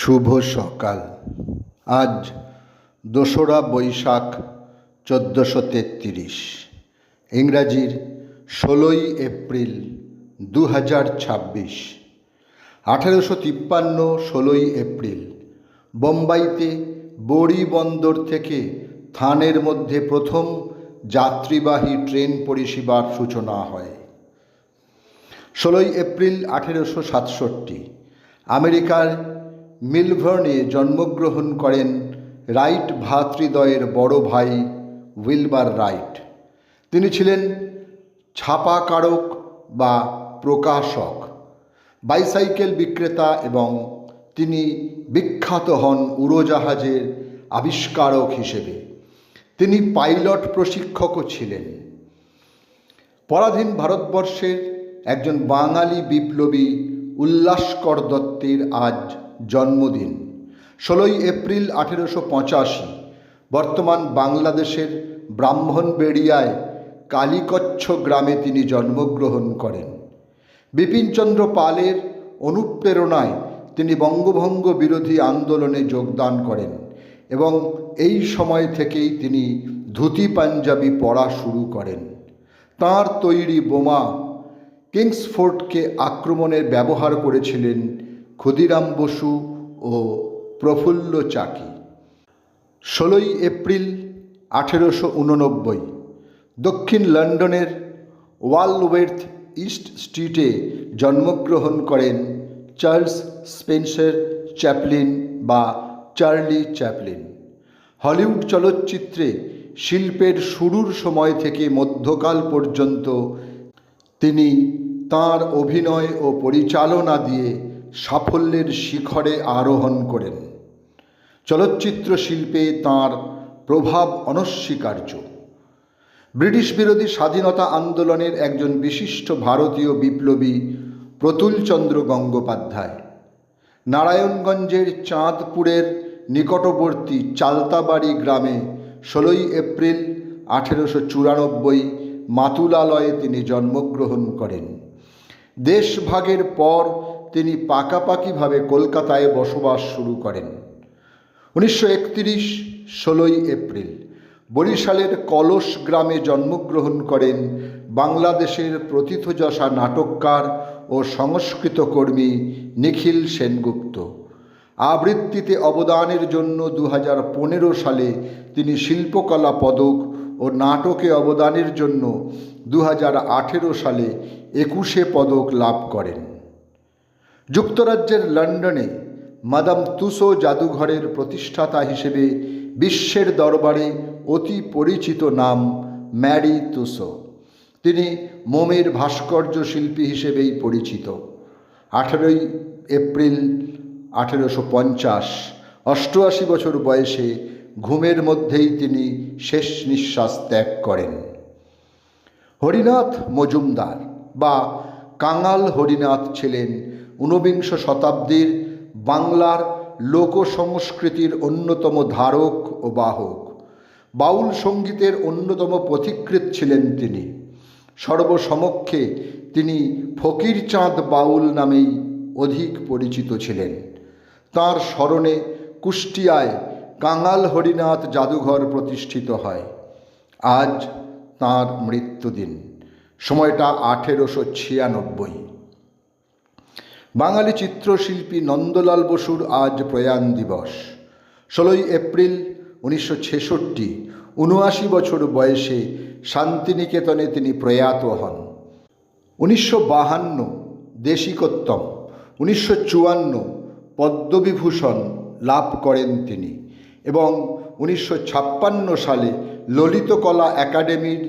শুভ সকাল। আজ ২রা বৈশাখ ১৪৩৩, ইংরাজির ১৬ই এপ্রিল ২০২৬। ১৮৫৩ ১৬ই এপ্রিল বোম্বাইতে বড়ি বন্দর থেকে থানের মধ্যে প্রথম যাত্রীবাহী ট্রেন পরিষেবার সূচনা হয়। ১৬ই এপ্রিল ১৮৬৭ আমেরিকার মেলবোর্নে জন্মগ্রহণ করেন রাইট ভ্রাতৃদ্বয়ের বড় ভাই উইলবার রাইট। তিনি ছিলেন ছাপাকারক বা প্রকাশক, বাইসাইকেল বিক্রেতা এবং তিনি বিখ্যাত হন উড়োজাহাজের আবিষ্কারক হিসেবে। তিনি পাইলট প্রশিক্ষকও ছিলেন। পরাধীন ভারতবর্ষের একজন বাঙালি বিপ্লবী উল্লাসকর দত্তের আজ জন্মদিন। ১৬ই এপ্রিল ১৮৮৫ বর্তমান বাংলাদেশের ব্রাহ্মণবেড়িয়ায় কালীকচ্ছ গ্রামে তিনি জন্মগ্রহণ করেন। বিপিনচন্দ্র পালের অনুপ্রেরণায় তিনি বঙ্গভঙ্গ বিরোধী আন্দোলনে যোগদান করেন এবং এই সময় থেকেই তিনি ধুতি পাঞ্জাবি পরা শুরু করেন। তাঁর তৈরি বোমা কিংসফোর্টকে আক্রমণে ব্যবহার করেছিলেন ক্ষুদিরাম বসু ও প্রফুল্ল চাকি। ১৬ই এপ্রিল ১৮৮৯ দক্ষিণ লন্ডনের ওয়ালওয়ার্থ ইস্ট স্ট্রিটে জন্মগ্রহণ করেন চার্লস স্পেন্সার চ্যাপলিন বা চার্লি চ্যাপলিন। হলিউড চলচ্চিত্রে শিল্পের শুরুর সময় থেকে মধ্যকাল পর্যন্ত তিনি তাঁর অভিনয় ও পরিচালনা দিয়ে সাফল্যের শিখরে আরোহণ করেন। চলচ্চিত্র শিল্পে তাঁর প্রভাব অনস্বীকার্য। ব্রিটিশ বিরোধী স্বাধীনতা আন্দোলনের একজন বিশিষ্ট ভারতীয় বিপ্লবী প্রতুলচন্দ্র গঙ্গোপাধ্যায়। নারায়ণগঞ্জের চাঁদপুরের নিকটবর্তী চালতাবাড়ি গ্রামে ১৬ই এপ্রিল ১৮৯৪ মাতুলালয়ে তিনি জন্মগ্রহণ করেন। দেশভাগের পর তিনি পাকাপাকিভাবে কলকাতায় বসবাস শুরু করেন। ১৯৩১ ১৬ই এপ্রিল বরিশালের কলস গ্রামে জন্মগ্রহণ করেন বাংলাদেশের প্রথিতযশা নাটককার ও সংস্কৃতকর্মী নিখিল সেনগুপ্ত। আবৃত্তিতে অবদানের জন্য ২০১৫ সালে তিনি শিল্পকলা পদক ও নাটকে অবদানের জন্য ২০১৮ সালে ২১শে পদক লাভ করেন। যুক্তরাজ্যের লন্ডনে মাদাম তুসো জাদুঘরের প্রতিষ্ঠাতা হিসেবে বিশ্বের দরবারে অতি পরিচিত নাম ম্যারি তুসো। তিনি মোমের ভাস্কর্য শিল্পী হিসেবেই পরিচিত। ১৮ই এপ্রিল ১৮৫০ ৮৮ বছর বয়সে ঘুমের মধ্যেই তিনি শেষ নিঃশ্বাস ত্যাগ করেন। হরিনাথ মজুমদার বা কাঙাল হরিনাথ ছিলেন ঊনবিংশ শতাব্দীর বাংলার লোকসংস্কৃতির অন্যতম ধারক ও বাহক। বাউল সঙ্গীতের অন্যতম পথিকৃৎ ছিলেন তিনি। সর্বসমক্ষে তিনি ফকিরচাঁদ বাউল নামেই অধিক পরিচিত ছিলেন। তাঁর স্মরণে কুষ্টিয়ায় কাঙাল হরিনাথ জাদুঘর প্রতিষ্ঠিত হয়। আজ তাঁর মৃত্যুদিন। সময়টা ১৮৯৬। বাঙালি চিত্রশিল্পী নন্দলাল বসুর আজ প্রয়াণ দিবস। ১৬ই এপ্রিল ১৯৬৬ ৭৯ বছর বয়সে শান্তিনিকেতনে তিনি প্রয়াত হন। ১৯৫২ দেশিকোত্তম, ১৯৫৪ পদ্মবিভূষণ লাভ করেন তিনি এবং ১৯৫৬ সালে ললিতকলা একাডেমির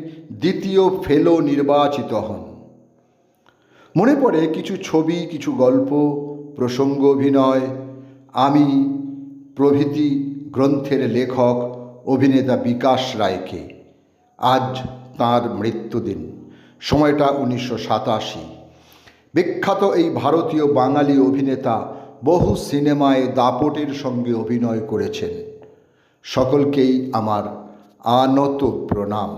দ্বিতীয় ফেলো নির্বাচিত হন। মনে পড়ে কিছু ছবি, কিছু গল্প, প্রসঙ্গ অভিনয়, আমি প্রভৃতি গ্রন্থের লেখক অভিনেতা বিকাশ রায়কে। আজ তাঁর মৃত্যুদিন। সময়টা ১৯৮৭। বিখ্যাত এই ভারতীয় বাঙালি অভিনেতা বহু সিনেমায় দাপটের সঙ্গে অভিনয় করেছেন। সকলকেই আমার আনত প্রণাম।